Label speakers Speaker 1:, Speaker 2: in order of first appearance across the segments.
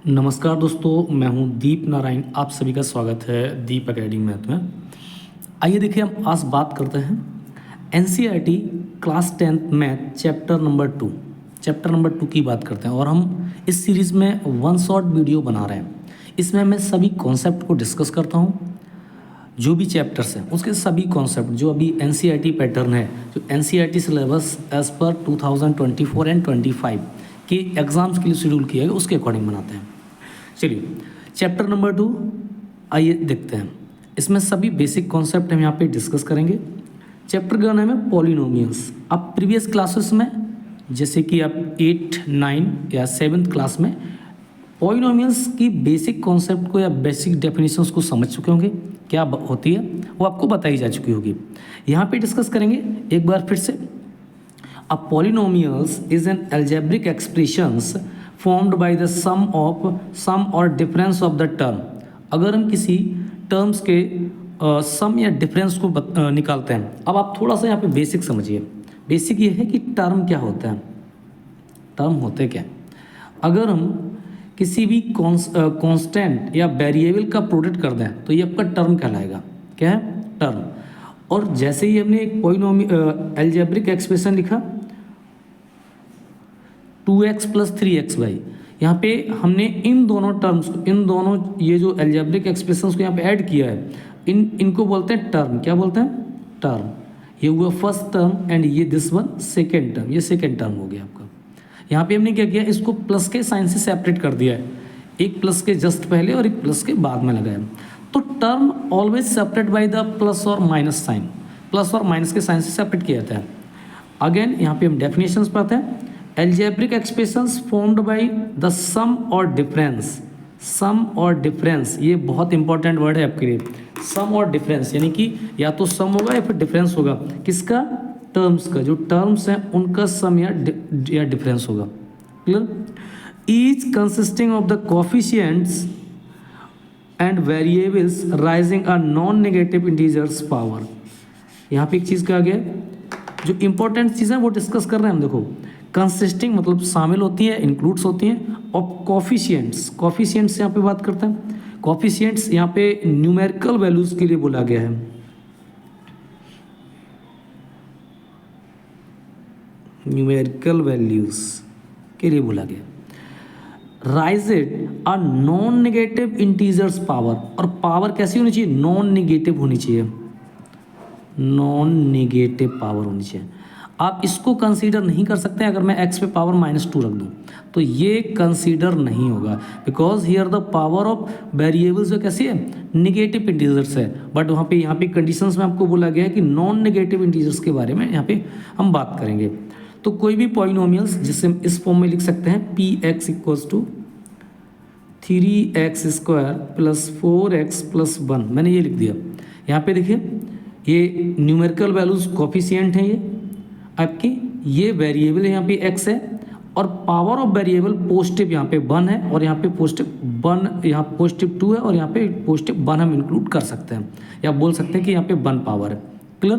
Speaker 1: नमस्कार दोस्तों, मैं हूं दीप नारायण। आप सभी का स्वागत है दीप एकेडमी मैथ में। आइए देखिए, हम आज बात करते हैं NCERT class 10th math chapter number 2 की बात करते हैं। और हम इस सीरीज़ में वन शॉट वीडियो बना रहे हैं। इसमें मैं सभी कॉन्सेप्ट को डिस्कस करता हूँ। जो भी चैप्टर्स हैं उसके सभी कॉन्सेप्ट जो अभी एनसीईआरटी पैटर्न है, जो NCERT syllabus as per 2024 and 25 के एग्ज़ाम्स के लिए शेड्यूल किया गया, उसके अकॉर्डिंग बनाते हैं। चलिए, चैप्टर नंबर 2 आइए देखते हैं। इसमें सभी बेसिक कॉन्सेप्ट हम यहाँ पे डिस्कस करेंगे। चैप्टर का नाम है पॉलिनोमियल्स। आप प्रीवियस क्लासेस में, जैसे कि आप 8, 9 या 7th क्लास में पॉलिनोमियल्स की बेसिक कॉन्सेप्ट को या बेसिक डेफिनेशंस को समझ चुके होंगे। क्या होती है वो आपको बताई जा चुकी होगी। यहाँ पे डिस्कस करेंगे एक बार फिर से। A polynomials is an algebraic expressions formed by the sum or difference of the term। अगर हम किसी टर्म्स के सम या डिफरेंस को निकालते हैं। अब आप थोड़ा सा यहाँ पे बेसिक समझिए। बेसिक ये है कि टर्म क्या होता है, टर्म होते क्या। अगर हम किसी भी कांस्टेंट या वेरिएबल का प्रोडक्ट कर दें तो ये आपका टर्म कहलाएगा। क्या है? टर्म। और जैसे ही हमने एक अलजेब्रिक एक्सप्रेशन लिखा 2x + 3xy, यहाँ पे हमने इन दोनों टर्म्स को, इन दोनों ये जो अलजेब्रिक एक्सप्रेशंस को यहाँ पे ऐड किया है, इनको बोलते हैं टर्म। क्या बोलते हैं? टर्म। ये हुआ फर्स्ट टर्म एंड ये दिस वन सेकेंड टर्म। ये सेकेंड टर्म हो गया आपका। यहाँ पे हमने क्या किया, इसको प्लस के साइन से सेपरेट कर दिया है। एक प्लस के जस्ट पहले और एक प्लस के बाद में लगाया। तो term always separate by the plus और माइनस साइन। प्लस और माइनस के साइन से सेपरेट किया जाता है। अगेन यहाँ पे हम डेफिनेशंस पढ़ते हैं। Algebraic expressions formed by the sum और डिफरेंस। सम और डिफरेंस ये बहुत इंपॉर्टेंट वर्ड है आपके लिए। सम और डिफरेंस यानी कि या तो सम होगा या फिर डिफरेंस होगा। किसका? टर्म्स का। जो टर्म्स हैं उनका सम या डिफरेंस होगा। Clear? Each consisting of the coefficients and variables rising a non negative integers power. यहाँ पे एक चीज़ कहा गया, जो इंपॉर्टेंट चीज़ है वो डिस्कस कर रहे हैं हम। देखो, कंसिस्टिंग मतलब शामिल होती है, इंक्लूड्स होती हैं। और कोफिशिएंट्स यहाँ पे बात करते हैं। कोफिशिएंट्स यहाँ पे न्यूमेरिकल वैल्यूज के लिए बोला गया है। न्यूमेरिकल वैल्यूज के लिए बोला गया। Raised a non negative integers power. और पावर कैसी होनी चाहिए? नॉन नेगेटिव होनी चाहिए। नॉन नेगेटिव पावर होनी चाहिए। आप इसको कंसीडर नहीं कर सकते अगर मैं x पे पावर -2 रख दूं, तो ये कंसीडर नहीं होगा। Because here the power of variables जो कैसी है? निगेटिव इंटीजर्स है। बट यहाँ पे कंडीशंस में आपको बोला गया है कि नॉन नेगेटिव इंटीजर्स के बारे में यहाँ पे हम बात करेंगे। तो कोई भी पॉलिनोमियल्स जिसे हम इस फॉर्म में लिख सकते हैं, px = 3x² + 4x + 1। मैंने ये लिख दिया। यहाँ पे देखिए, ये न्यूमेरिकल वैल्यूज कोफिशिएंट हैं। ये आपकी ये वेरिएबल यहाँ पे x है और पावर ऑफ वेरिएबल पॉजिटिव यहाँ पे 1 है और यहाँ पे पॉजिटिव 1, यहाँ पॉजिटिव 2 है और यहाँ पे पॉजिटिव 1 हम इंक्लूड कर सकते हैं, या बोल सकते हैं कि यहाँ पे 1 पावर है। क्लियर?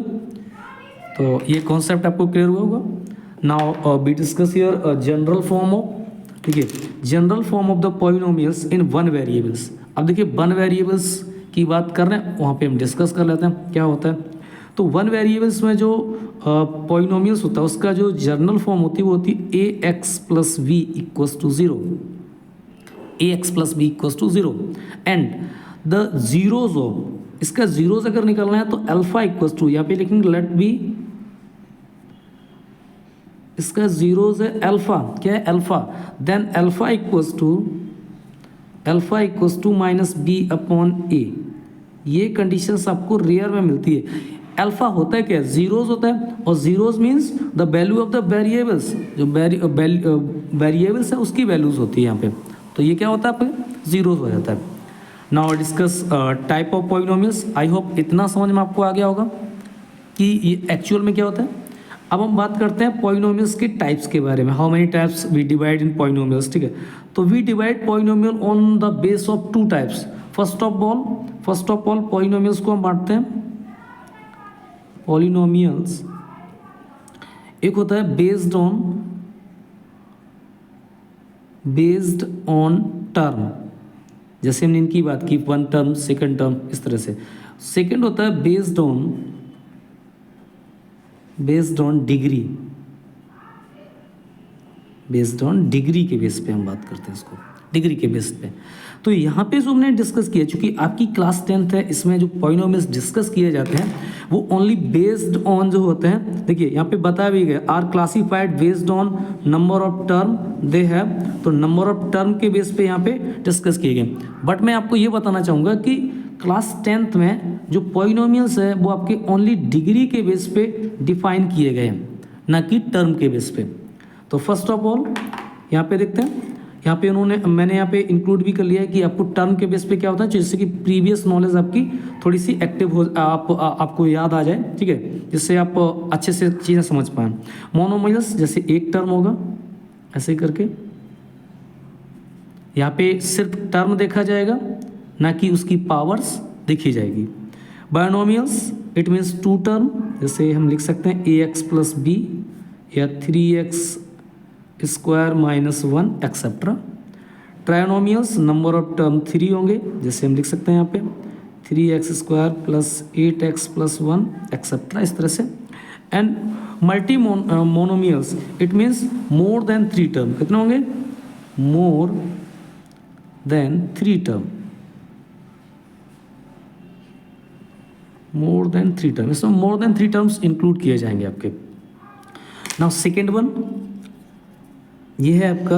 Speaker 1: तो ये कॉन्सेप्ट आपको क्लियर हुआ होगा। Now we discuss here general form of, ठीक है, general form of the polynomials in 1 variables. अब देखिए 1 वेरिएबल्स की बात कर रहे हैं, वहाँ पे हम डिस्कस कर लेते हैं क्या होता है। तो 1 वेरिएबल्स में जो पॉलिनोमियल्स होता है उसका जो जनरल फॉर्म होती है वो होती है ax + b = 0। ax + b = 0 and the zeros of, इसका जीरोज अगर निकालना है तो अल्फा = यहाँ पे लिखेंगे लेट बी, इसका जीरोज है अल्फा। क्या है? अल्फा। Then alpha = -b/a। ये कंडीशंस आपको रेयर में मिलती है। अल्फा होता है क्या? जीरोज होता है, और zeros means the value of the variables. जो वेरिएबल्स है उसकी वैल्यूज होती है यहाँ पे। तो ये क्या होता है? आपका जीरोज हो जाता है। Now discuss type of polynomials. I hope इतना समझ में आपको आ गया होगा कि ये एक्चुअल में क्या होता है। अब हम बात करते हैं पॉलिनोमियल्स के टाइप्स के बारे में। How many types we divide in polynomials, ठीक है। तो we divide polynomial on the base of 2 types. First of all polynomials को हम बांटते हैं। पॉलिनोमियल्स एक होता है बेस्ड ऑन टर्म, जैसे हमने इनकी बात की 1 टर्म, सेकंड टर्म, इस तरह से। सेकंड होता है based on degree, based on degree के बेस पे हम बात करते हैं इसको, डिग्री के बेस पे। तो यहाँ पे जो हमने डिस्कस किया, चूंकि आपकी क्लास 10th है, इसमें जो पॉलिनोमियल्स डिस्कस किए जाते हैं वो ओनली बेस्ड ऑन जो होते हैं, देखिए यहाँ पे बता भी गया, are classified based on number of term they have, तो नंबर ऑफ टर्म के बेस पे यहाँ पे डिस्कस किए गए। बट मैं आपको ये बताना चाहूँगा कि क्लास 10th में जो पॉलिनोमियल्स है वो आपके ओनली डिग्री के बेस पे डिफाइन किए गए हैं, ना कि टर्म के बेस पे। तो फर्स्ट ऑफ ऑल यहाँ पे देखते हैं, यहाँ पे मैंने यहाँ पे इंक्लूड भी कर लिया है कि आपको टर्म के बेस पे क्या होता है, जिससे कि प्रीवियस नॉलेज आपकी थोड़ी सी एक्टिव हो, आपको याद आ जाए, ठीक है, जिससे आप अच्छे से चीज़ें समझ पाएँ। मोनोमियल्स जैसे एक टर्म होगा, ऐसे ही करके यहाँ पे सिर्फ टर्म देखा जाएगा, ना कि उसकी पावर्स देखी जाएगी। बायनोमियल्स इट मीन्स 2 टर्म, जैसे हम लिख सकते हैं ax प्लस बी या 3x square minus 1 etcetera. Trinomials number of term 3 होंगे, जैसे हम लिख सकते हैं यहाँ पे 3x square plus 8x plus 1 etcetera, इस तरह से। And multi monomials it means more than 3 term, कितने होंगे, more than 3 term, more than 3 term, इसमें मोर देन 3 टर्म्स इंक्लूड किए जाएंगे आपके। नाउ सेकेंड वन, ये है आपका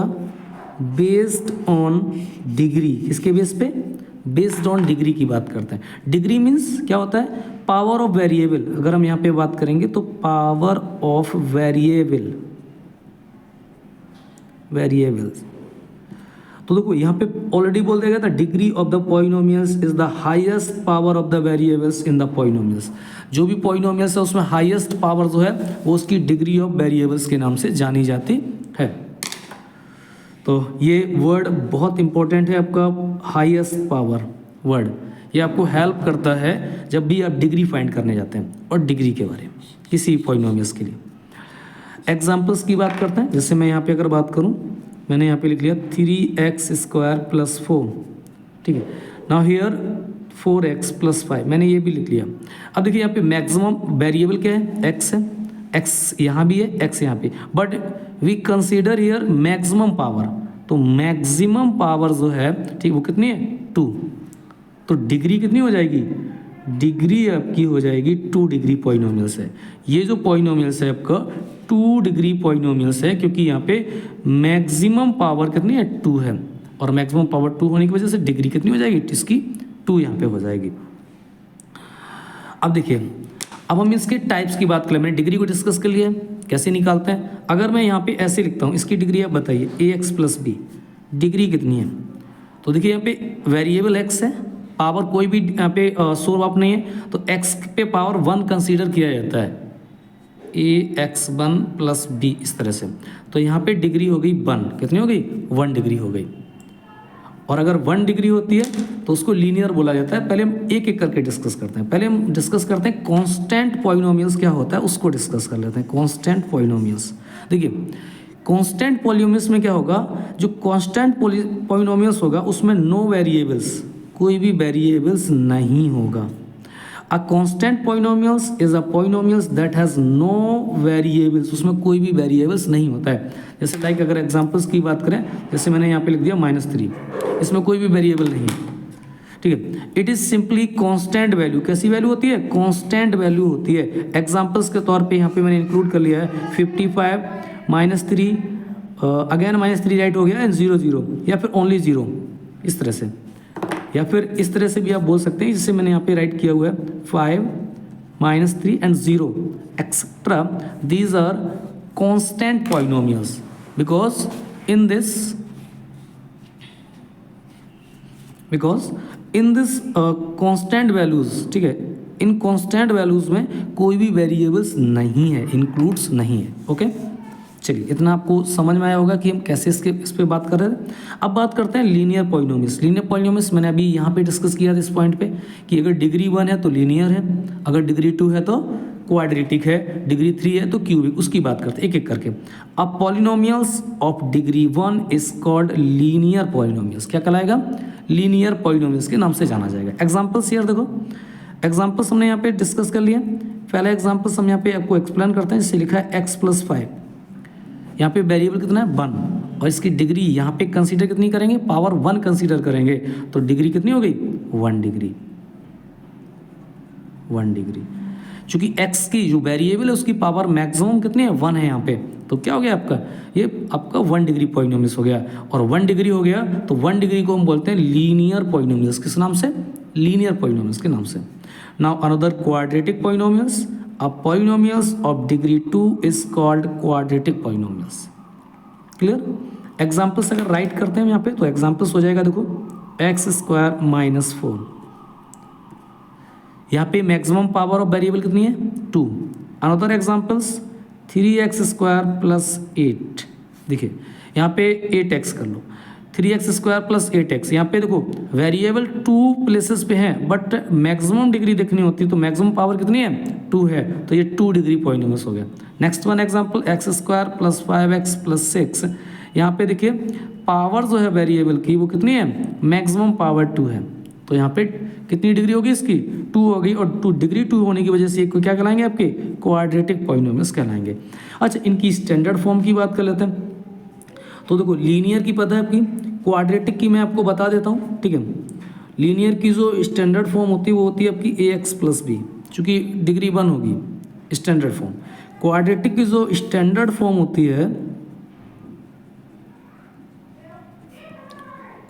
Speaker 1: बेस्ड ऑन डिग्री, इसके बेस पे बेस्ड ऑन डिग्री की बात करते हैं। डिग्री मीन्स क्या होता है, पावर ऑफ वेरिएबल। अगर हम यहाँ पे बात करेंगे तो पावर ऑफ वेरिएबल्स, तो देखो यहाँ पे ऑलरेडी बोल दिया गया था, degree of the polynomials is the highest power of the variables in the polynomials. जो भी पॉलिनोमियल्स है उसमें हाईएस्ट पावर जो है वो उसकी डिग्री ऑफ वेरिएबल्स के नाम से जानी जाती है। तो ये वर्ड बहुत इंपॉर्टेंट है आपका, हाईएस्ट पावर वर्ड, ये आपको हेल्प करता है जब भी आप डिग्री फाइंड करने जाते हैं और डिग्री के बारे में किसी पॉलिनोमियल्स के लिए। एग्जाम्पल्स की बात करते हैं, जैसे मैं यहाँ पे अगर बात करूँ, मैंने यहाँ पे लिख लिया 3x स्क्वायर प्लस 4, ठीक है। नाउ हियर 4x प्लस 5, मैंने ये भी लिख लिया। अब देखिए यहाँ पे मैक्सिमम वेरिएबल क्या है, x है, x यहाँ भी है, x यहाँ पे, but we consider here maximum power, तो मैक्सिमम पावर जो है, ठीक, वो कितनी है, 2। तो डिग्री कितनी हो जाएगी, डिग्री आपकी हो जाएगी 2 डिग्री पॉलिनोमियल्स है। ये जो पॉलिनोमियल्स है आपका 2 डिग्री पॉलिनोमियल्स है, क्योंकि यहाँ पे मैक्सिमम पावर कितनी है, 2 है, और मैक्सिमम पावर 2 होने की वजह से डिग्री कितनी हो जाएगी, इसकी 2 यहाँ पे हो जाएगी। अब देखिए, अब हम इसके टाइप्स की बात करें, मैंने डिग्री को डिस्कस कर लिया है, कैसे निकालते हैं। अगर मैं यहाँ पे ऐसे लिखता हूँ, इसकी डिग्री आप बताइए, ax प्लस बी, डिग्री कितनी है, तो देखिए यहाँ पे वेरिएबल x है, पावर कोई भी यहाँ पे सोर्स ऑफ नहीं है, तो x पे पावर 1 कंसीडर किया जाता है, ax1 प्लस बी, इस तरह से। तो यहाँ पे डिग्री हो गई 1, कितनी हो गई, 1 डिग्री हो गई। और अगर 1 डिग्री होती है तो उसको लीनियर बोला जाता है। पहले हम एक एक करके डिस्कस करते हैं। पहले हम डिस्कस करते हैं कांस्टेंट पॉलिनोमियल्स क्या होता है, उसको डिस्कस कर लेते हैं। कांस्टेंट पॉलिनोमियल्स, देखिए कांस्टेंट पॉलिनोमियल्स में क्या होगा, जो कांस्टेंट पॉलिनोमियल्स होगा उसमें नो वेरिएबल्स, कोई भी वेरिएबल्स नहीं होगा। A constant polynomials is a polynomials that has no variables, उसमें कोई भी वेरिएबल्स नहीं होता है। जैसे लाइक अगर एग्जांपल्स की बात करें, जैसे मैंने यहाँ पे लिख दिया -3, इसमें कोई भी वेरिएबल नहीं है, ठीक है। It is simply constant value, कैसी वैल्यू होती है, कांस्टेंट वैल्यू होती है। एग्जांपल्स के तौर पे यहाँ पे मैंने इंक्लूड कर लिया है 55 -3 अगेन -3 राइट हो गया, एंड 0 0 या फिर ओनली 0, इस तरह से। या फिर इस तरह से भी आप बोल सकते हैं, जिससे मैंने यहाँ पे राइट किया हुआ है 5 -3 and 0 etcetera. These are constant polynomials because in this constant values, ठीक है, इन कांस्टेंट वैल्यूज में कोई भी वेरिएबल्स नहीं है, इंक्लूड्स नहीं है। ओके, चलिए इतना आपको समझ में आया होगा कि हम कैसे इस पे बात कर रहे थे। अब बात करते हैं लीनियर पॉलिनोमियल्स। लीनियर पॉलिनोमियल्स मैंने अभी यहाँ पे डिस्कस किया था इस पॉइंट पे कि अगर डिग्री 1 है तो लीनियर है, अगर डिग्री 2 है तो क्वाड्रेटिक है, डिग्री 3 है तो क्यूबिक, उसकी बात करते हैं एक एक करके। अब polynomials of degree 1 is called linear polynomials. क्या कहलाएगा? लीनियर पॉलिनोमियल्स के नाम से जाना जाएगा। एग्जांपल्स हियर देखो, एग्जांपल्स हमने यहाँ पे डिस्कस कर लिया। पहला एग्जांपल्स हम यहाँ पे आपको एक्सप्लेन करते हैं। जैसे लिखा है x+5, यहाँ पे वेरिएबल कितना है 1, और इसकी डिग्री यहाँ पे कंसीडर कितनी करेंगे? पावर 1 कंसीडर करेंगे, तो डिग्री कितनी हो गई? 1 डिग्री। 1 डिग्री, चूंकि x की जो वेरिएबल है उसकी पावर मैक्सिमम कितनी है? 1 है यहाँ पे, तो क्या हो गया आपका? ये आपका 1 डिग्री पॉलिनोमियल्स हो गया। और 1 डिग्री हो गया तो 1 डिग्री को हम बोलते हैं लीनियर पॉलिनोमियल्स। किस नाम से? लीनियर पॉलिनोमियल्स के नाम से। Now another quadratic polynomials, a polynomials of degree 2 is called quadratic polynomials। Clear? Examples अगर राइट करते हैं यहाँ पे तो एग्जाम्पल्स हो जाएगा, देखो x² - 4, यहाँ पे मैक्सिमम पावर ऑफ वेरिएबल कितनी है? 2। अनदर एग्जाम्पल्स 3x² + 8, देखिए यहाँ पे 8x कर लो, 3x² + 8x। यहाँ पे देखो वेरिएबल 2 प्लेसेस पे हैं बट मैक्सिमम डिग्री देखनी होती है, तो मैक्सिमम पावर कितनी है? 2 है, तो ये 2 डिग्री पॉलिनोमियल्स हो गया। Next one example x² + 5x + 6, यहाँ पे देखिए पावर जो है वेरिएबल की वो कितनी है? मैक्सिमम पावर 2 है, तो यहाँ पे कितनी डिग्री होगी इसकी? 2 हो गई, और 2 डिग्री 2 होने की वजह से ये क्या कहलाएंगे? आपके क्वाड्रेटिक पॉलिनोमियल्स कहलाएंगे। अच्छा, इनकी स्टैंडर्ड फॉर्म की बात कर लेते हैं। तो देखो लीनियर की पता है आपकी, क्वाड्रेटिक की मैं आपको बता देता हूँ, ठीक है। लीनियर की जो स्टैंडर्ड फॉर्म होती है वो होती है आपकी ax + b, चूँकि डिग्री 1 होगी स्टैंडर्ड फॉर्म। क्वाड्रेटिक की जो स्टैंडर्ड फॉर्म होती है,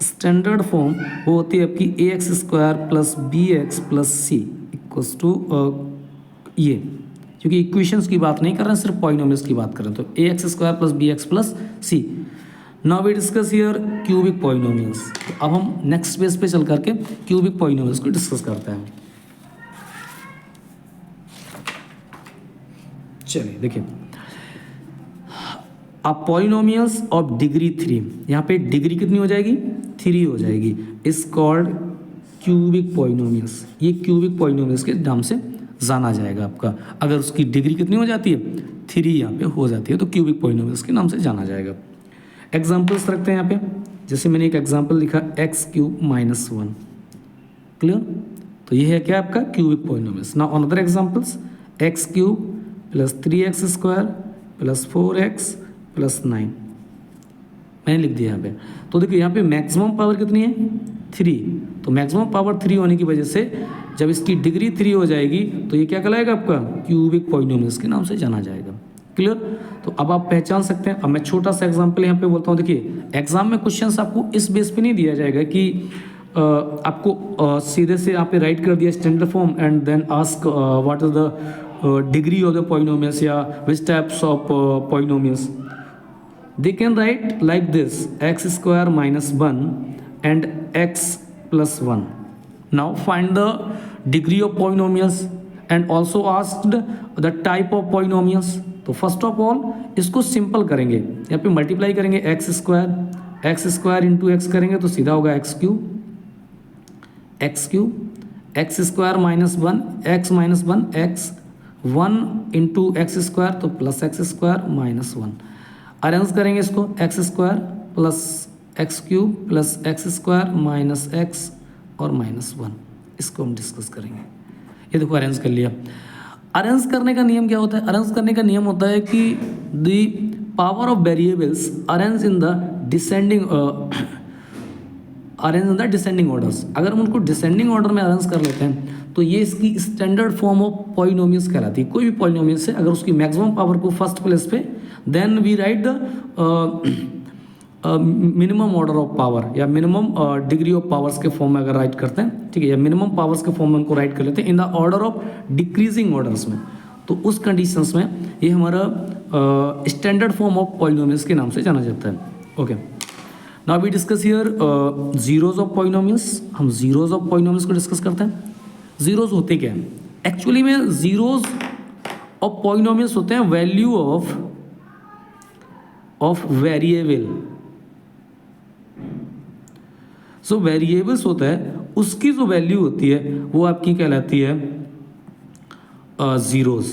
Speaker 1: स्टैंडर्ड फॉर्म वो होती है आपकी ax² + bx + c = ये, क्योंकि इक्वेशंस की बात नहीं कर रहे हैं, सिर्फ पॉलिनोमियल्स की बात कर रहे हैं। तो ax² + bx + c। Now we discuss here cubic polynomials. तो अब हम नेक्स्ट पेज पे चल करके क्यूबिक पॉलिनोमियल्स को डिस्कस करते हैं। चलिए देखिए, अब पॉलिनोमियल्स ऑफ डिग्री 3, यहाँ पे डिग्री कितनी हो जाएगी? 3 हो जाएगी, इज कॉल्ड क्यूबिक पॉलिनोमियल्स। ये क्यूबिक पॉलिनोमियल्स के नाम से जाना जाएगा आपका। अगर उसकी डिग्री कितनी हो जाती है? 3 यहाँ पे हो जाती है, तो क्यूबिक पॉलिनोमियल्स के नाम से जाना जाएगा। एग्जाम्पल्स रखते हैं यहाँ पे, जैसे मैंने एक एग्जाम्पल लिखा x³ - 1, क्लियर? तो ये है क्या आपका? Cubic polynomials. Now another examples x³ + 3x² + 4x + 9, मैंने लिख दिया यहाँ पे। तो देखिए यहाँ पे मैक्सिमम पावर कितनी है? 3, तो मैक्सिमम पावर 3 होने की वजह से जब इसकी डिग्री 3 हो जाएगी तो ये क्या कहलाएगा आपका? क्यूबिक पॉलिनोमियल्स के नाम से जाना जाएगा। क्लियर? तो अब आप पहचान सकते हैं। अब मैं छोटा सा एग्जांपल यहाँ पे बोलता हूँ। देखिए एग्जाम में क्वेश्चंस आपको इस बेस पे नहीं दिया जाएगा कि आपको सीधे से यहाँ पे राइट कर दिया standard form and then ask what is the degree of the polynomials या which types of polynomials. They can write like this x² - 1 and x + 1. Now find the degree of polynomials and also asked the type of polynomials. तो first of all इसको simple करेंगे, यहाँ पे multiply करेंगे x² × x करेंगे तो सीधा होगा x³ x² - 1 x - 1 x 1 × x² तो +x² - 1। अरेंज करेंगे इसको x² + x³ + x² - x और -1, इसको हम डिस्कस करेंगे। ये देखो अरेंज कर लिया। अरेंज करने का नियम क्या होता है? अरेंज करने का नियम होता है कि the power of variables arrange in the descending orders. अगर हम उनको डिसेंडिंग ऑर्डर में अरेंज कर लेते हैं तो ये इसकी स्टैंडर्ड फॉर्म ऑफ पॉलिनोमियल्स कहलाती है। कोई भी पॉलिनोमियल्स है अगर उसकी मैक्सिमम पावर को फर्स्ट प्लेस पे, then we write the minimum order of power या मिनिमम डिग्री ऑफ पावर्स के फॉर्म में अगर राइट करते हैं, ठीक है, या मिनिमम पावर्स के फॉर्म में उनको राइट कर लेते हैं in the order of decreasing orders में, तो उस कंडीशंस में ये हमारा स्टैंडर्ड फॉर्म ऑफ पॉलिनोमियल्स के नाम से जाना जाता है। Okay, now we discuss here zeros of polynomials. हम जीरोज ऑफ पॉलिनोमियल्स को डिस्कस करते हैं। जीरोज होते क्या हैं? एक्चुअली में जीरोज ऑफ पॉलिनोमियल्स होते हैं value of variable. So variables होता है उसकी जो वैल्यू होती है वो आपकी कहलाती है जीरोज।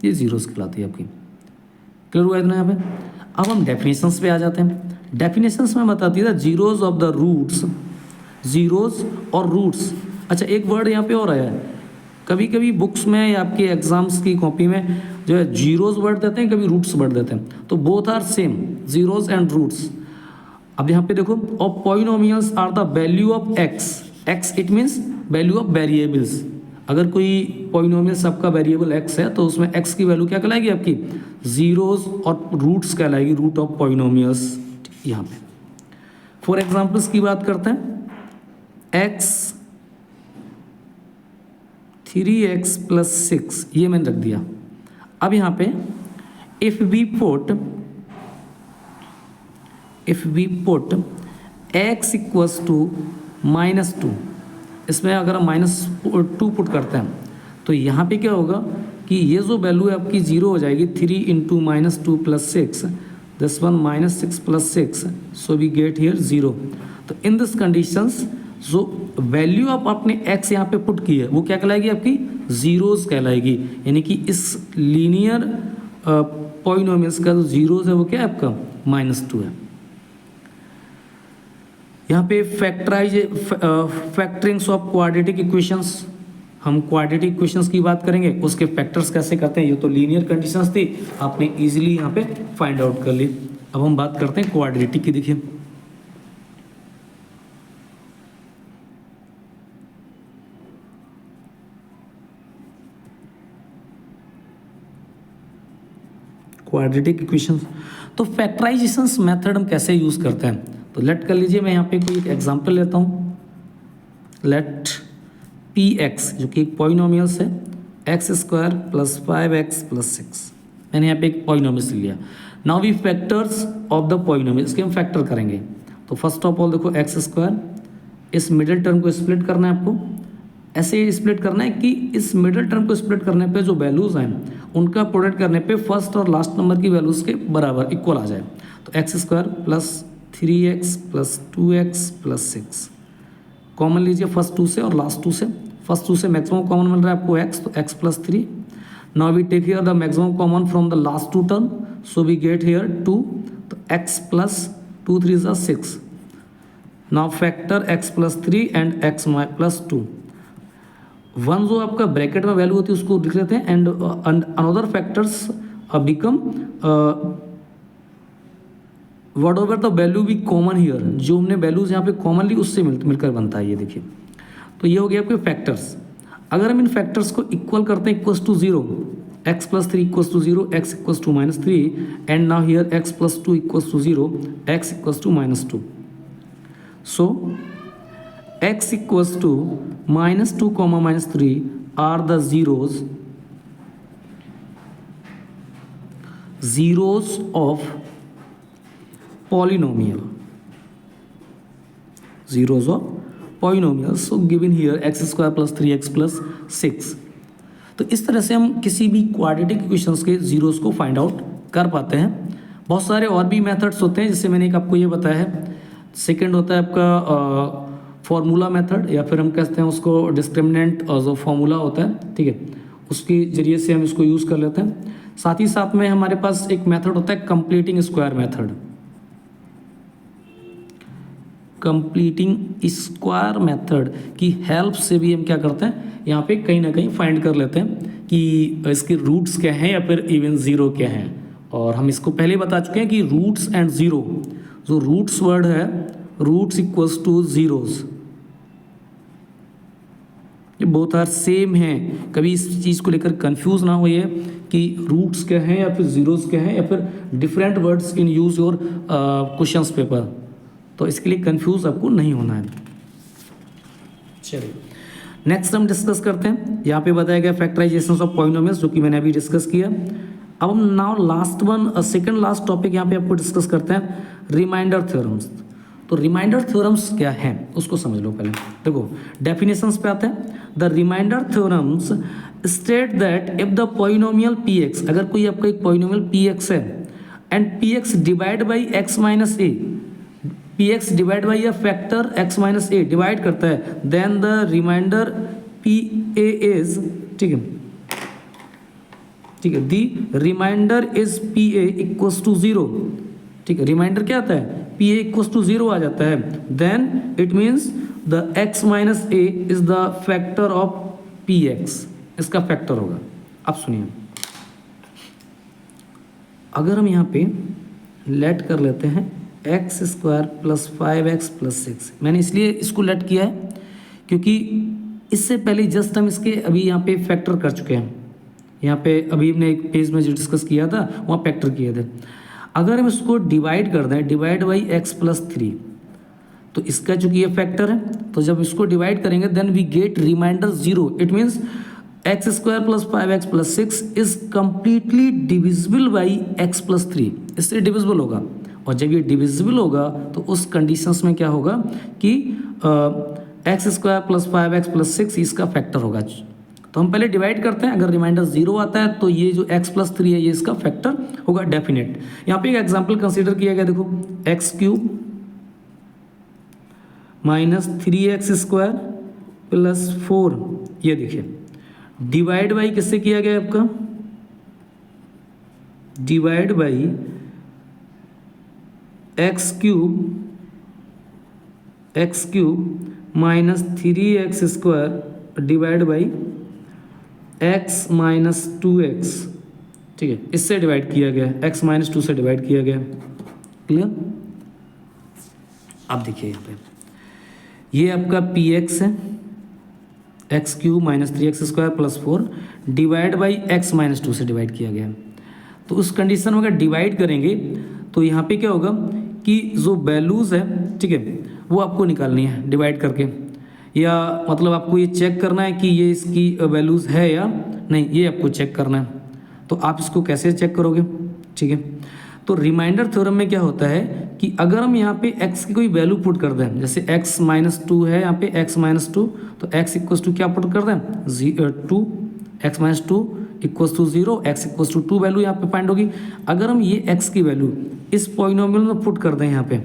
Speaker 1: ये जीरोस कहलाती है आपकी। क्लियर हुआ इतना यहाँ पे। अब हम डेफिनेशंस पे आ जाते हैं। डेफिनेशंस में बताती है zeros of the roots, zeros और रूट्स। अच्छा, एक वर्ड यहाँ पे और आया है, कभी कभी बुक्स में या आपके एग्जाम्स की कॉपी में जो है जीरोज वर्ड देते हैं, कभी रूट्स वर्ड देते हैं, तो both are same, zeros and roots. अब यहाँ पे देखो, of polynomials are the value of x, x it means value of variables. अगर कोई पॉलिनोमियल सबका वेरिएबल एक्स है तो उसमें एक्स की वैल्यू क्या कहलाएगी आपकी, जीरोज, और रूट्स कहलाएगी रूट ऑफ पॉलिनोमियल्स यहाँ पे। फॉर एग्जाम्पल्स की बात करते हैं, एक्स 3x + 6 ये मैंने रख दिया। अब यहाँ पे if we put x equals to -2, इसमें अगर हम -2 पुट करते हैं तो यहाँ पे क्या होगा कि ये जो वैल्यू है आपकी जीरो हो जाएगी। 3 × -2 + 6, this one -6 + 6, so we get here 0। तो इन दिस कंडीशंस जो वैल्यू आप आपने x यहाँ पे पुट की है वो क्या कहलाएगी आपकी, जीरोज कहलाएगी। यानी कि इस लीनियर पॉलिनोमियल्स का जो जीरोज है वो क्या है आपका, -2 है। यहाँ पे फैक्टरिंग्स ऑफ क्वाड्रेटिक इक्वेशंस, हम क्वाड्रेटिक इक्वेशंस की बात करेंगे, उसके फैक्टर्स कैसे करते हैं। ये तो लीनियर कंडीशंस थी, आपने इजीली यहाँ पे फाइंड आउट कर ली। अब हम बात करते हैं क्वाड्रेटिक की। देखिए क्वाड्रेटिक इक्वेशंस, तो फैक्टराइजेशंस मेथड हम कैसे यूज़ करते हैं, तो लेट कर लीजिए, मैं यहाँ पे कोई एक एग्जांपल लेता हूँ। लेट px जो कि एक पॉलिनोमियल्स है, x² + 5x + 6, मैंने यहाँ पे एक पॉलिनोमियल्स लिया। Now we factors of the polynomials के हम फैक्टर करेंगे। तो फर्स्ट ऑफ ऑल देखो, x², इस मिडिल टर्म को स्प्लिट करना है आपको। ऐसे स्प्लिट करना है कि इस मिडिल टर्म को स्प्लिट करने पे जो वैल्यूज़ हैं उनका प्रोडक्ट करने पे फर्स्ट और लास्ट नंबर की वैल्यूज़ के बराबर इक्वल आ जाए। तो x² + 3x + 2x + 6 कॉमन लीजिए फर्स्ट 2 से और लास्ट 2 से। फर्स्ट 2 से मैक्सिमम कॉमन मिल रहा है आपको x, तो x + 3। Now we take here the maximum common from the last 2 term, so we get here 2, तो x + 2 3 = 6। Now factor x + 3 and x + 2। One जो आपका ब्रैकेट में वैल्यू होती है उसको लिख लेते हैं, and another factors become what over the value be common here, जो हमने वैल्यूज यहाँ पे कॉमनली उससे मिलकर बनता है। ये देखिए, तो ये हो गया आपके फैक्टर्स। अगर हम इन फैक्टर्स को इक्वल करते हैं equals to 0, x + 3 = 0, x = -3, and now here x + 2 = 0, x = -2। So x = -2, -3 are the zeros of polynomial, zeros of polynomials, so given here x² + 3x + 6। तो इस तरह से हम किसी भी क्वाड्रेटिक इक्वेशंस के जीरोस को फाइंड आउट कर पाते हैं। बहुत सारे और भी मेथड्स होते हैं, जैसे मैंने एक आपको ये बताया है। सेकंड होता है आपका फॉर्मूला मेथड, या फिर हम कहते हैं उसको डिस्क्रिमिनेंट जो फॉर्मूला होता है, ठीक है, उसके जरिए से हम इसको यूज़ कर लेते हैं। साथ ही साथ में हमारे पास एक मेथड होता है completing square method. Completing square method की हेल्प से भी हम क्या करते हैं, यहाँ पे कहीं ना कहीं फाइंड कर लेते हैं कि इसके रूट्स क्या हैं या फिर इवन ज़ीरो क्या हैं। और हम इसको पहले बता चुके हैं कि रूट्स एंड ज़ीरो, जो रूट्स वर्ड है, रूट्स इक्वल्स टू जीरोज, ये बोथ आर सेम हैं। कभी इस चीज़ को लेकर कंफ्यूज ना होइए कि रूट्स क्या हैं या फिर जीरोज क्या हैं, या फिर different words in use your questions paper, तो इसके लिए कंफ्यूज आपको नहीं होना है। चलिए नेक्स्ट हम डिस्कस करते हैं। यहाँ पे बताया गया फैक्टराइजेशन ऑफ पॉलिनोमियल्स, जो कि मैंने अभी डिस्कस किया। अब हम now last one, second last topic यहाँ पे आपको डिस्कस करते हैं, रिमाइंडर थ्योरम्स। तो रिमाइंडर थ्योरम्स क्या हैं उसको समझ लो पहले। देखो डेफिनेशंस पे आते हैं। The remainder theorems state that if the polynomial px, अगर कोई आपका एक पॉलिनोमियल px है and px divide by x minus a, px divide by a factor x minus a डिवाइड करता है, then the remainder pa is, ठीक है, ठीक है, the remainder is p a equals to 0, ठीक है, रिमाइंडर क्या आता है, पी ए इक्वल्स टू 0 आ जाता है, then it means the x minus a is the factor of P x, इसका फैक्टर होगा। अब सुनिए, अगर हम यहाँ पे लेट कर लेते हैं x square plus 5x plus 6, मैंने इसलिए इसको लेट किया है क्योंकि इससे पहले जस्ट हम इसके अभी यहाँ पे फैक्टर कर चुके हैं, यहाँ पे अभी हमने एक पेज में जो डिस्कस किया था वहाँ फैक्टर किए थे। अगर हम इसको डिवाइड कर दें, डिवाइड बाई x प्लस 3, तो इसका चूंकि ये फैक्टर है, तो जब इसको डिवाइड करेंगे then we get remainder 0, it means x square plus 5x plus 6 is completely divisible by x plus 3, इससे डिविजिबल होगा। और जब ये डिविजिबल होगा तो उस कंडीशंस में क्या होगा कि x square plus 5x plus 6 इसका फैक्टर होगा। तो हम पहले डिवाइड करते हैं, अगर रिमाइंडर 0 आता है तो ये जो x प्लस 3 है ये इसका फैक्टर होगा डेफिनेट। यहाँ पे एक एग्जाम्पल कंसीडर किया गया, देखो x cube minus 3x square plus 4, ये देखिए डिवाइड बाई किससे किया गया आपका, divide by x cube minus 3x square divide by x minus 2x, ठीक है, इससे डिवाइड किया गया, x माइनस 2 से डिवाइड किया गया। क्लियर? अब देखिए यहाँ पे ये आपका px है, x cube minus 3x square plus 4 divide by x minus 2 से डिवाइड किया गया। तो उस कंडीशन में अगर डिवाइड करेंगे तो यहाँ पे क्या होगा कि जो वैल्यूज़ है, ठीक है, वो आपको निकालनी है डिवाइड करके, या मतलब आपको ये चेक करना है कि ये इसकी वैल्यूज़ है या नहीं, ये आपको चेक करना है। तो आप इसको कैसे चेक करोगे, ठीक है, तो रिमाइंडर थ्योरम में क्या होता है कि अगर हम यहाँ पे x की कोई वैल्यू पुट कर दें, जैसे x माइनस 2 है यहाँ पे x माइनस 2, तो x इक्वल्स टू क्या पुट कर दें 2, x minus 2 equals to 0, x equals to 2 value यहाँ पे फाइंड होगी। अगर हम ये x की वैल्यू इस पॉलिनोमियल में पुट कर दें यहाँ पे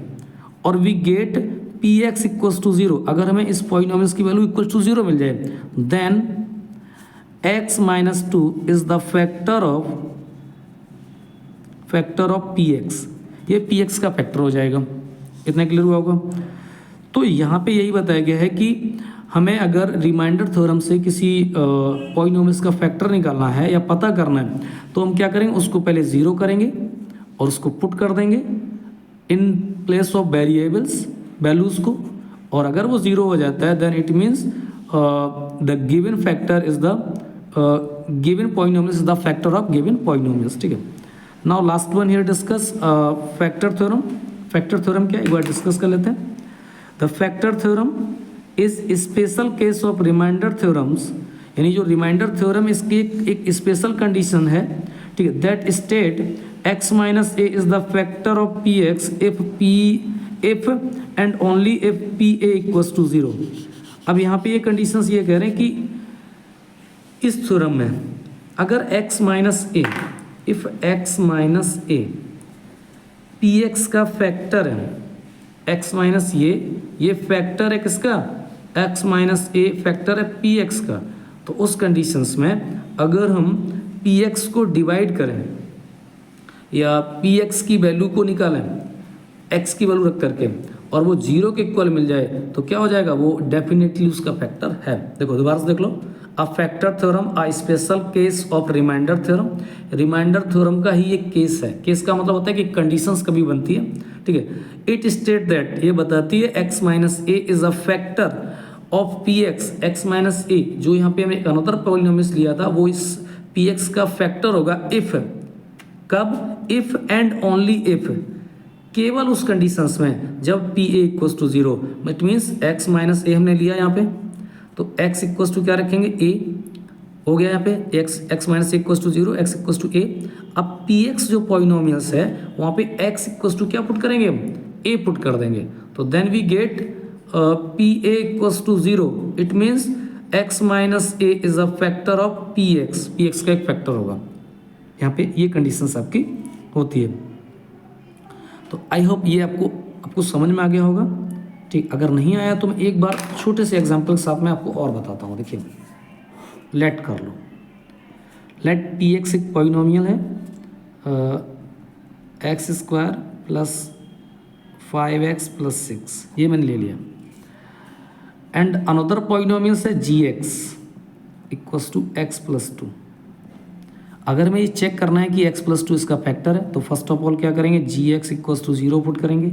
Speaker 1: और we get px equals to 0, अगर हमें इस पॉलिनोमियल्स की वैल्यू इक्वल्स टू 0 मिल जाए then x minus 2 is the factor of px, ये px का फैक्टर हो जाएगा। इतना क्लियर हुआ होगा? तो यहाँ पे यही बताया गया है कि हमें अगर रिमाइंडर थ्योरम से किसी पॉलिनोमियल्स का फैक्टर निकालना है या पता करना है तो हम क्या करेंगे, उसको पहले 0 करेंगे और उसको पुट कर देंगे in place of variables values को, और अगर वो 0 हो जाता है then it means the given factor is the given polynomial is the factor of given polynomials. ठीक है, now last one here discuss factor theorem. Factor theorem क्या, एक बार डिस्कस कर लेते हैं। The factor theorem is special case of remainder theorems, यानी जो रिमाइंडर थ्योरम इसकी एक स्पेशल कंडीशन है, ठीक है, that state x minus a is the factor of P x if and only if P a equals to 0। अब यहाँ पे ये कंडीशंस ये कह रहे हैं कि इस थ्योरम में अगर x minus A, if x minus A P x का फैक्टर है, x माइनस ये फैक्टर है किसका, x माइनस ए फैक्टर है पी एक्स का, तो उस कंडीशंस में अगर हम पी एक्स को डिवाइड करें या पी एक्स की वैल्यू को निकालें x की वैल्यू रख करके और वो 0 के इक्वल मिल जाए तो क्या हो जाएगा, वो डेफिनेटली उसका फैक्टर है। देखो दोबारा से देख लो, a factor theorem a special case of remainder theorem. Remainder theorem का ही एक केस है। केस का मतलब होता है कि कंडीशंस कभी बनती है, ठीक है। इट स्टेट दैट, ये बताती है x minus a is a factor of P x, x minus a जो यहाँ पे हमने एक अनदर पॉलिनोमियल लिया था वो इस पी एक्स का फैक्टर होगा इफ, कब, इफ एंड ओनली इफ, केवल उस कंडीशंस में जब p a equals to 0, it means x minus a हमने लिया यहाँ पे, तो x इक्वल्स टू क्या रखेंगे, a हो गया यहाँ पे, x minus a equals to 0, x equals to a। अब px जो पॉलिनोमियल्स है वहाँ पे x इक्वल्स टू क्या पुट करेंगे, a पुट कर देंगे, तो then we get P a equals to 0, it means x minus a is a factor of px का एक फैक्टर होगा। यहाँ पे ये कंडीशंस आपकी होती है। तो आई होप ये आपको समझ में आ गया होगा, ठीक। अगर नहीं आया तो मैं एक बार छोटे से एग्जांपल के साथ में आपको और बताता हूँ। देखिए, लेट कर लो, लेट पी एक्स एक पॉलिनोमियल है, x square plus 5x plus 6, ये मैंने ले लिया। एंड अनदर पॉलिनोमियल है g x equals to x plus 2। अगर मैं ये चेक करना है कि x प्लस 2 इसका फैक्टर है, तो फर्स्ट ऑफ ऑल क्या करेंगे, G x equals to 0 put करेंगे।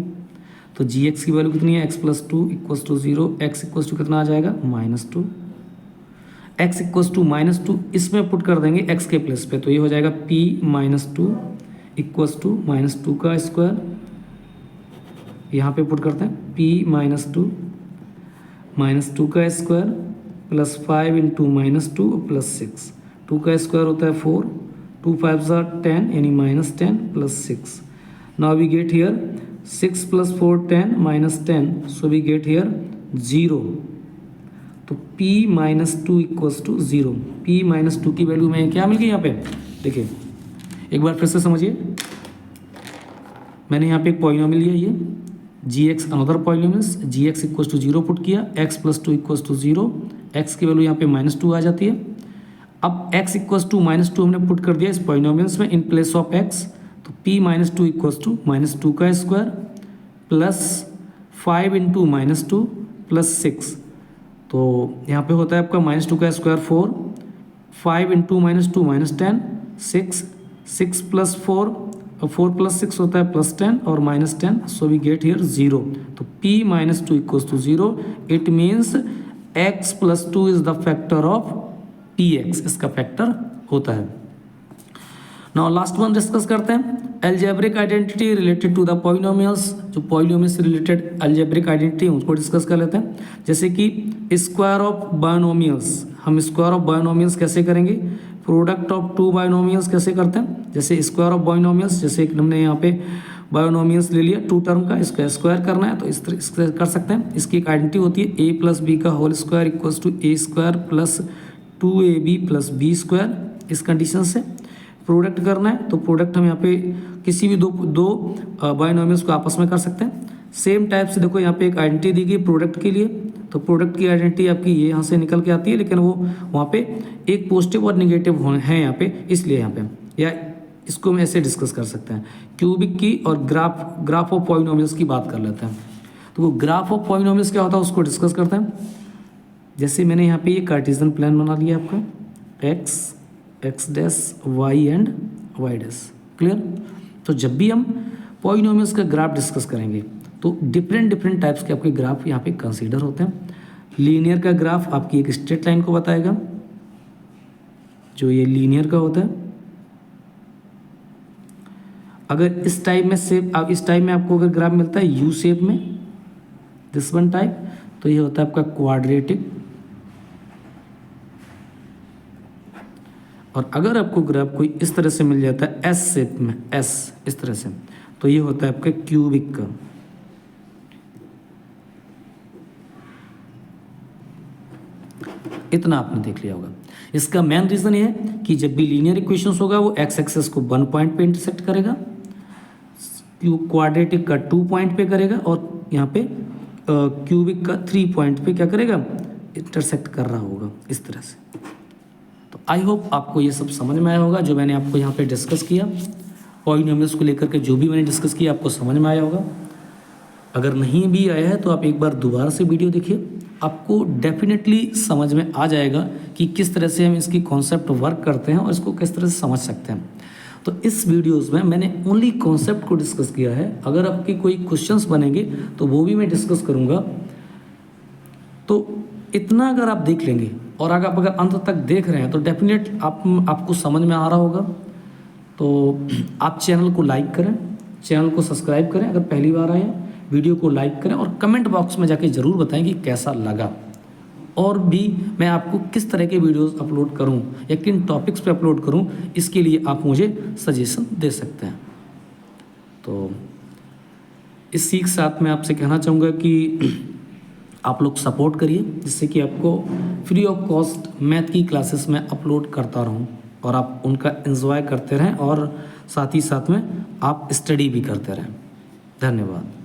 Speaker 1: तो जी एक्स की वैल्यू कितनी है, x plus 2 equals to 0, x equals to कितना आ जाएगा -2, x इक्वल्स टू -2 इसमें पुट कर देंगे x के प्लेस पे, तो ये हो जाएगा p -2 इक्वल्स टू -2 का स्क्वायर, यहाँ पे पुट करते हैं p -2 का स्क्वायर प्लस 5 इंटू -2 प्लस 6, 2 का स्क्वायर होता है 4, 2 5 10 यानी -10 plus 6। Now we get here 6 plus 4 10 -10, so we get here 0। तो p -2 इक्वल्स टू 0, p -2 की वैल्यू में क्या मिल गई यहाँ पे, देखिए एक बार फिर से समझिए। मैंने यहाँ पे एक पॉलिनोमियल लिया, ये g x another polynomials, g x equals to 0 put किया, x plus 2 equals to 0, x की वैल्यू यहाँ पे -2 आ जाती है। अब x इक्वल्स टू -2 हमने पुट कर दिया इस पॉलिनोमियल्स में इन प्लेस ऑफ x, तो p -2 इक्वल्स टू -2 का स्क्वायर प्लस 5 इंटू -2 प्लस 6, तो यहाँ पे होता है आपका -2 का स्क्वायर 4, 5 इंटू -2 -10, 6 प्लस 4 प्लस 6 होता है +10 और -10, सो वी गेट हियर 0। तो p -2 equals to 0, it means x plus 2 is the factor of px, इसका फैक्टर होता है। नाउ लास्ट वन डिस्कस करते हैं, algebraic identity related to the polynomials. जो पॉलिनोमियल्स से रिलेटेड अलजेब्रिक आइडेंटिटी उसको discuss कर लेते हैं। जैसे कि स्क्वायर ऑफ बायनोमियल्स, हम स्क्वायर ऑफ बायनोमियल्स कैसे करेंगे, प्रोडक्ट ऑफ टू बायनोमियल्स कैसे करते हैं, जैसे स्क्वायर ऑफ बायनोमियल्स, जैसे हमने यहाँ पे बायनोमियल्स ले लिया 2 टर्म का, इसका स्क्वायर करना है तो इस तरह इससे कर सकते हैं। इसकी एक आइडेंटिटी होती है a प्लस बी का whole square equals to a square plus 2ab plus b square. इस कंडीशन से प्रोडक्ट करना है, तो प्रोडक्ट हम यहाँ पे किसी भी दो बायनोमियल्स को आपस में कर सकते हैं। सेम टाइप से देखो यहाँ पे एक आइडेंटिटी दी गई प्रोडक्ट के लिए, तो प्रोडक्ट की आइडेंटिटी आपकी ये यहाँ से निकल के आती है, लेकिन वो वहाँ पे एक पॉजिटिव और निगेटिव है यहाँ पे, इसलिए यहाँ पे, या इसको हम ऐसे डिस्कस कर सकते हैं। क्यूबिक की और ग्राफ ऑफ पॉलिनोमियल्स की बात कर लेते हैं। तो वो ग्राफ ऑफ पॉलिनोमियल्स क्या होता है उसको डिस्कस करते हैं। जैसे मैंने यहाँ पे ये कार्टेशियन प्लान बना लिया आपका, x dash y and y dash, clear. तो जब भी हम पॉलिनोमियल्स का ग्राफ डिस्कस करेंगे तो डिफरेंट टाइप्स के आपके ग्राफ यहाँ पे कंसीडर होते हैं। लीनियर का ग्राफ आपकी एक स्ट्रेट लाइन को बताएगा, जो ये लीनियर का होता है। अगर इस टाइप में शेप, अब इस टाइप में आपको अगर ग्राफ मिलता है यू शेप में, दिस वन टाइप, तो ये होता है आपका क्वाड्रेटिक। और अगर आपको ग्राफ कोई इस तरह से मिल जाता है एस शेप में, एस इस तरह से, तो ये होता है आपका क्यूबिक का। इतना आपने देख लिया होगा। इसका मेन रीजन ये है कि जब भी लीनियर इक्वेशंस होगा वो एक्स एक्सेस को 1 पॉइंट पे इंटरसेक्ट करेगा, क्वाड्रेटिक का 2 पॉइंट पे करेगा, और यहाँ पे क्यूबिक का 3 पॉइंट पे क्या करेगा, इंटरसेक्ट कर रहा होगा इस तरह से। तो आई होप आपको ये सब समझ में आया होगा, जो मैंने आपको यहाँ पे डिस्कस किया पॉलिनोमियल्स को लेकर के, जो भी मैंने डिस्कस किया आपको समझ में आया होगा। अगर नहीं भी आया है तो आप एक बार दोबारा से वीडियो देखिए, आपको डेफिनेटली समझ में आ जाएगा कि किस तरह से हम इसकी कॉन्सेप्ट वर्क करते हैं और इसको किस तरह से समझ सकते हैं। तो इस वीडियोस में मैंने ओनली कॉन्सेप्ट को डिस्कस किया है। अगर आपके कोई क्वेश्चंस बनेंगे तो वो भी मैं डिस्कस करूँगा। तो इतना अगर आप देख लेंगे और अगर अंत तक देख रहे हैं तो डेफिनेट आपको समझ में आ रहा होगा। तो आप चैनल को लाइक करें, चैनल को सब्सक्राइब करें अगर पहली बार आए हैं, वीडियो को लाइक करें और कमेंट बॉक्स में जाके ज़रूर बताएं कि कैसा लगा, और भी मैं आपको किस तरह के वीडियोस अपलोड करूं या किन टॉपिक्स पे अपलोड करूं, इसके लिए आप मुझे सजेशन दे सकते हैं। तो इसी के साथ मैं आपसे कहना चाहूँगा कि आप लोग सपोर्ट करिए, जिससे कि आपको फ्री ऑफ कॉस्ट मैथ की क्लासेस में अपलोड करता रहूं और आप उनका एंजॉय करते रहें और साथ ही साथ में आप स्टडी भी करते रहें। धन्यवाद।